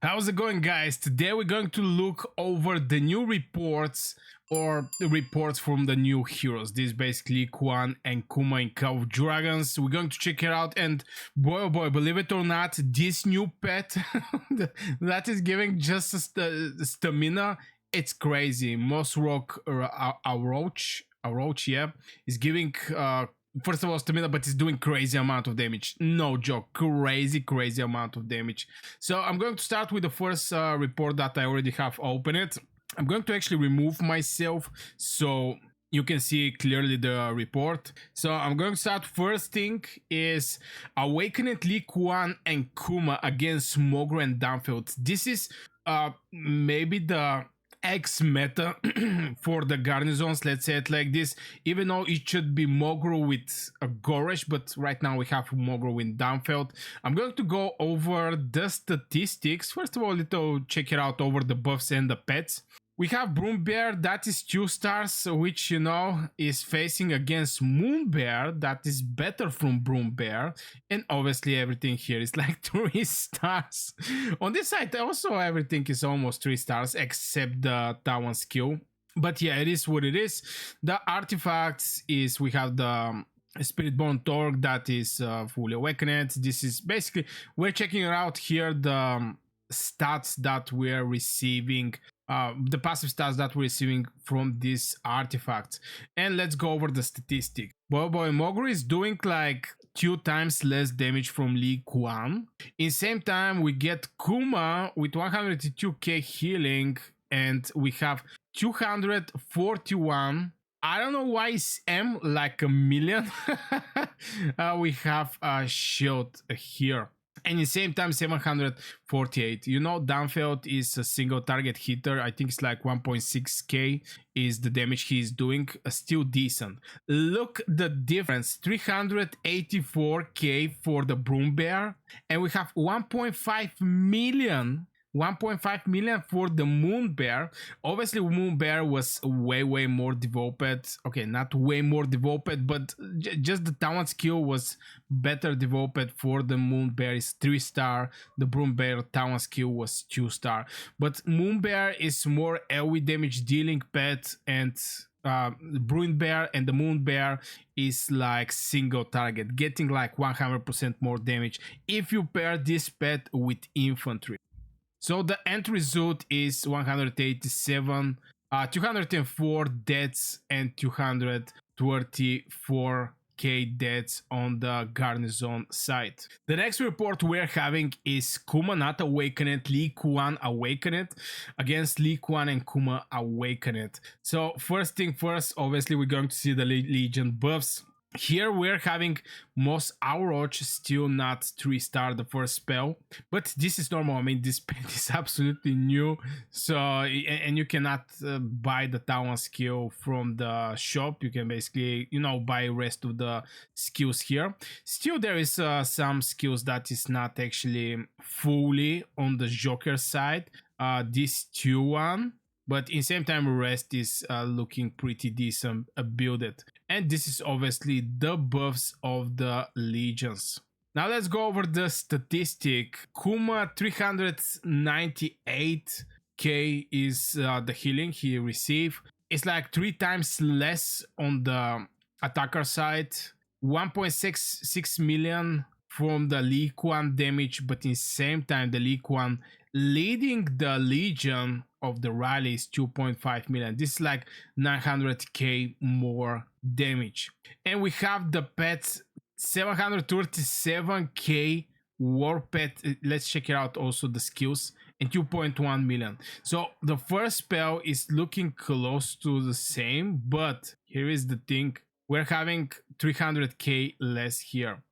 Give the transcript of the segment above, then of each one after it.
How's it going, guys? Today we're going to look over the new reports or the reports from the new heroes. This is basically Quan and Kuma in Call of Dragons. We're going to check it out, and boy oh boy, believe it or not, this new pet that is giving just stamina, it's crazy. Moss Rock Oroch, yeah, is giving first of all stamina, but it's doing crazy amount of damage. No joke, crazy amount of damage. So I'm going to start with the first report that I already have opened. I'm going to actually remove myself so you can see clearly the report. So I'm going to start. First thing is Awakened Lee Quan and Kuma against Mogru and Dunfield. This is maybe the X meta for the garnisons, let's say it like this, even though it should be Mogru with a Goresh, but right now we have Mogru with Dunfield. I'm going to go over the statistics. First of all, little check it out over the buffs and the pets. We have Broombear, that is 2 stars, which, you know, is facing against Moonbear, that is better from Broombear. And obviously everything here is like 3 stars. On this side, also everything is almost 3 stars, except the Tawan skill. But yeah, it is what it is. The artifacts is, we have the Spiritborn Torque, that is fully awakened. This is basically, we're checking out here the stats that we're receiving, the passive stats that we're receiving from this artifact. And let's go over the statistic. Boy Mogru is doing like 2 times less damage from Lee Quan. In same time, we get Kuma with 102k healing, and we have 241. I don't know why is M like a million. We have a shield here. And in the same time, 748. You know, Dunfield is a single target hitter. I think it's like 1.6k is the damage he's doing. Still decent. Look the difference. 384k for the Broombear. And we have 1.5 million for the Moonbear. Obviously, Moonbear was way more developed. Okay, not way more developed, but just the Tawan skill was better developed for the Moonbear. Is 3 star. The Broombear Tawan skill was 2 star. But Moonbear is more AoE damage dealing pet, and the Broombear and the Moonbear is like single target, getting like 100% more damage if you pair this pet with infantry. So the end result is 187, 204 deaths and 234k deaths on the garnison side. The next report we're having is Kuma not awakened, Lee Quan awakened against Lee Quan and Kuma awakened. So first thing first, obviously we're going to see the Legion buffs. Here we're having Moss Oroch still not 3 star the first spell, but this is normal. I mean, this pet is absolutely new, so and you cannot buy the Tawan skill from the shop. You can basically, you know, buy rest of the skills here. Still, there is some skills that is not actually fully on the Joker side. This 2-1. But in same time, rest is looking pretty decent builded. And this is obviously the buffs of the legions. Now let's go over the statistic. Kuma 398k is the healing he received. It's like 3 times less on the attacker side. 1.66 million from the Lee Quan damage, but in the same time the Lee Quan leading the Legion of the rally is 2.5 million. This is like 900k more damage. And we have the pets 737k war pet. Let's check it out also the skills, and 2.1 million. So the first spell is looking close to the same, but here is the thing, we're having 300k less here.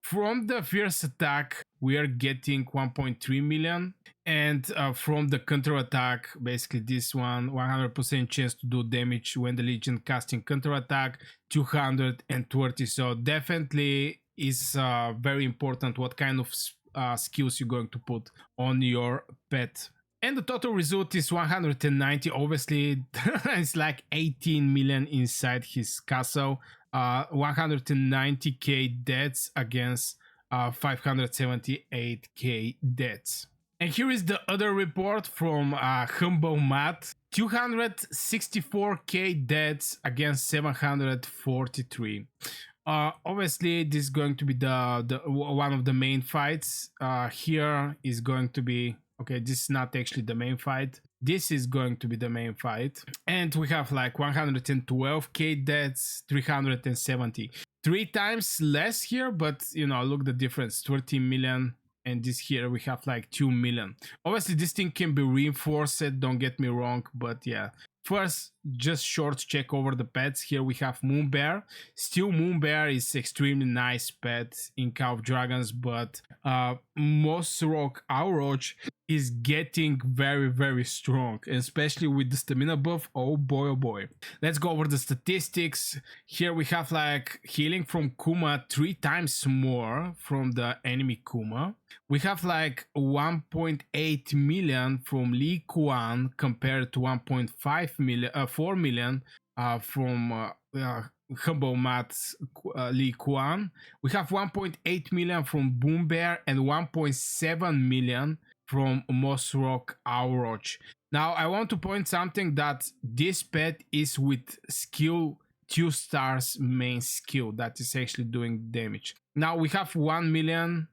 From the first attack, we are getting 1.3 million. And from the counter attack, basically this one, 100% chance to do damage when the Legion casting counter attack, 230. So definitely is very important what kind of skills you're going to put on your pet. And the total result is 190. Obviously, it's like 18 million inside his castle. 190k deaths against 578k deaths. And here is the other report from Humble Math. 264k deaths against 743. Obviously, this is going to be the one of the main fights. Here is going to be, okay, this is not actually the main fight. This is going to be the main fight. And we have like 112k deaths, 370. 3 times less here, but you know, look the difference, 13 million. And this here we have like 2 million. Obviously this thing can be reinforced, don't get me wrong, but yeah. First, just short check over the pets. Here we have Moonbear. Still, Moonbear is extremely nice pet in Call of Dragons, but Mossrock Auroch is getting very, very strong, especially with the stamina buff. Oh boy, oh boy. Let's go over the statistics. Here we have like healing from Kuma 3 times more from the enemy Kuma. We have like 1.8 million from Lee Kuan compared to 1.5 million, 4 million from Humble Math's Lee Kuan. We have 1.8 million from Boom Bear and 1.7 million from Mossrock Auroch. Now I want to point something that this pet is with skill 2 stars main skill that is actually doing damage. Now we have 1 million.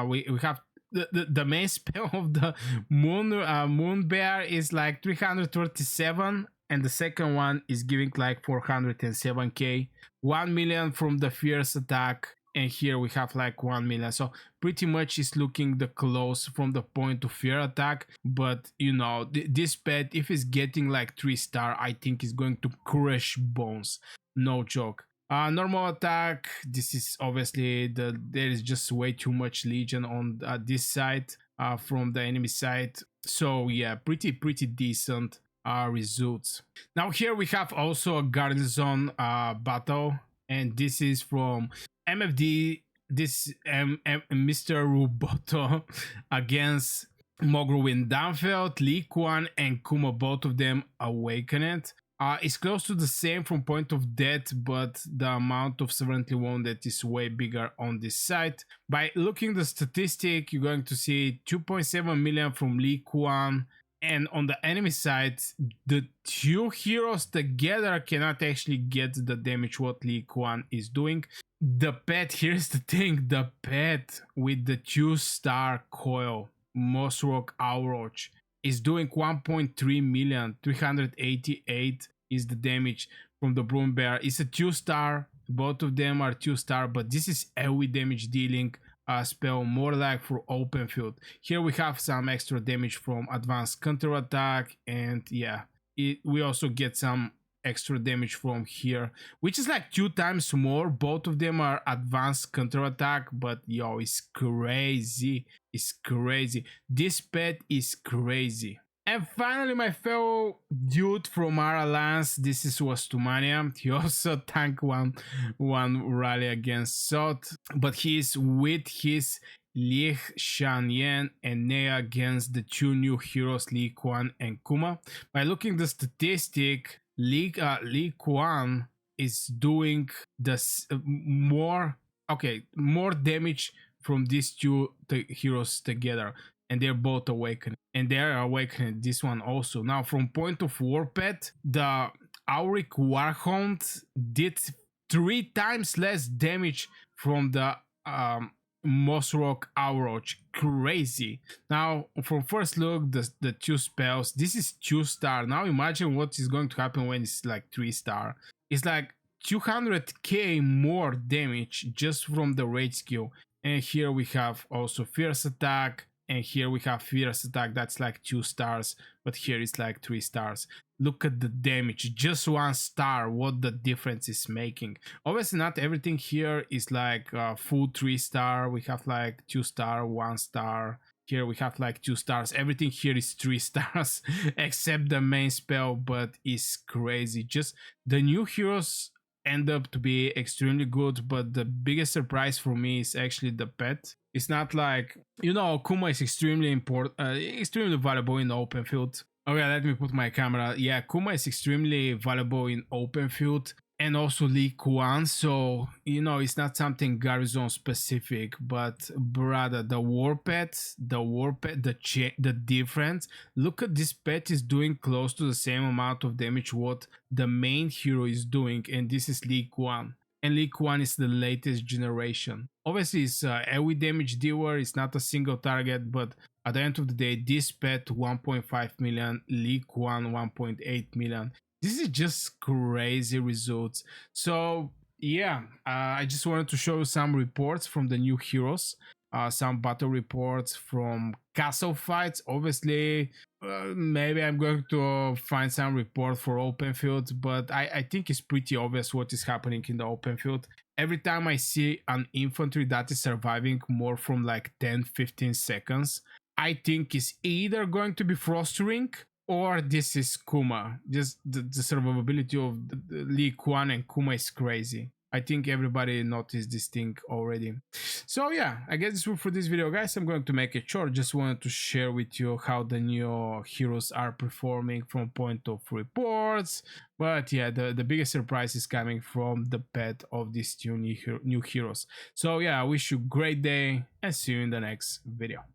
We have the main spell of the Moon Bear is like 337, and the second one is giving like 407k. 1 million from the Fierce Attack, and here we have like 1 million. So pretty much is looking the close from the point of Fear Attack, but you know, this pet, if it's getting like 3-star, I think is going to crush bones, no joke. Normal attack, this is obviously there is just way too much legion on this side from the enemy side. So yeah, pretty decent results. Now here we have also a garrison battle, and this is from MFD. This Mr. Roboto against Mogruin Danfeld, Lee Kuan, and Kuma, both of them Awakened. It's close to the same from point of death, but the amount of severely wounded is way bigger on this side. By looking the statistic, you're going to see 2.7 million from Lee Kuan, and on the enemy side, the two heroes together cannot actually get the damage what Lee Kuan is doing. The pet, here's the thing, the pet with the 2-star coil, Mossrock Auroch, is doing 1.3 million, 388 is the damage from the Broom Bear. It's a 2-star, both of them are 2-star, but this is AoE damage dealing spell, more like for open field. Here we have some extra damage from advanced counter attack, and yeah, we also get some extra damage from here, which is like 2 times more. Both of them are advanced counter attack, but yo, it's crazy. It's crazy. This pet is crazy. And finally, my fellow dude from our alliance, this is Wastumania. He also tanked one rally against Sot, but he's with his Lich, Shan Yan, and Nea against the 2 new heroes, Lee Kuan and Kuma. By looking the statistic, Lee Kuan is doing more damage from these 2 heroes together, and they're both awakened, and they're awakened this one also. Now from point of war pet, the Auric Warhound did 3 times less damage from the Mossrock Auroch. Crazy. Now from first look, the 2 spells, this is 2-star. Now imagine what is going to happen when it's like 3-star. It's like 200k more damage just from the rage skill. And here we have also Fierce Attack, and here we have Fierce Attack, that's like 2 stars, but here it's like 3 stars. Look at the damage, just 1 star, what the difference is making. Obviously not everything here is like full 3-star. We have like 2-star, 1 star. Here we have like 2 stars. Everything here is 3 stars except the main spell, but it's crazy. Just the new heroes end up to be extremely good, but the biggest surprise for me is actually the pet. It's not like, you know, Kuma is extremely important, extremely valuable in open field. Okay, let me put my camera. Yeah, Kuma is extremely valuable in open field, and also League One. So it's not something Garrison specific, but brother, the war pet, the difference. Look at this pet is doing close to the same amount of damage what the main hero is doing, and this is League One. And League One is the latest generation. Obviously, it's AoE damage dealer. It's not a single target, but at the end of the day, this pet 1.5 million, League One 1.8 million. This is just crazy results. So yeah, I just wanted to show you some reports from the new heroes, some battle reports from castle fights. Obviously, maybe I'm going to find some report for open field, but I think it's pretty obvious what is happening in the open field. Every time I see an infantry that is surviving more from like 10-15 seconds, I think it's either going to be Frost Ring or this is Kuma. Just the survivability of the League One and Kuma is crazy. I think everybody noticed this thing already. So yeah, I guess it's all for this video, guys. I'm going to make it short. Just wanted to share with you how the new heroes are performing from point of reports. But yeah, the biggest surprise is coming from the pet of these two new heroes. So yeah, I wish you a great day and see you in the next video.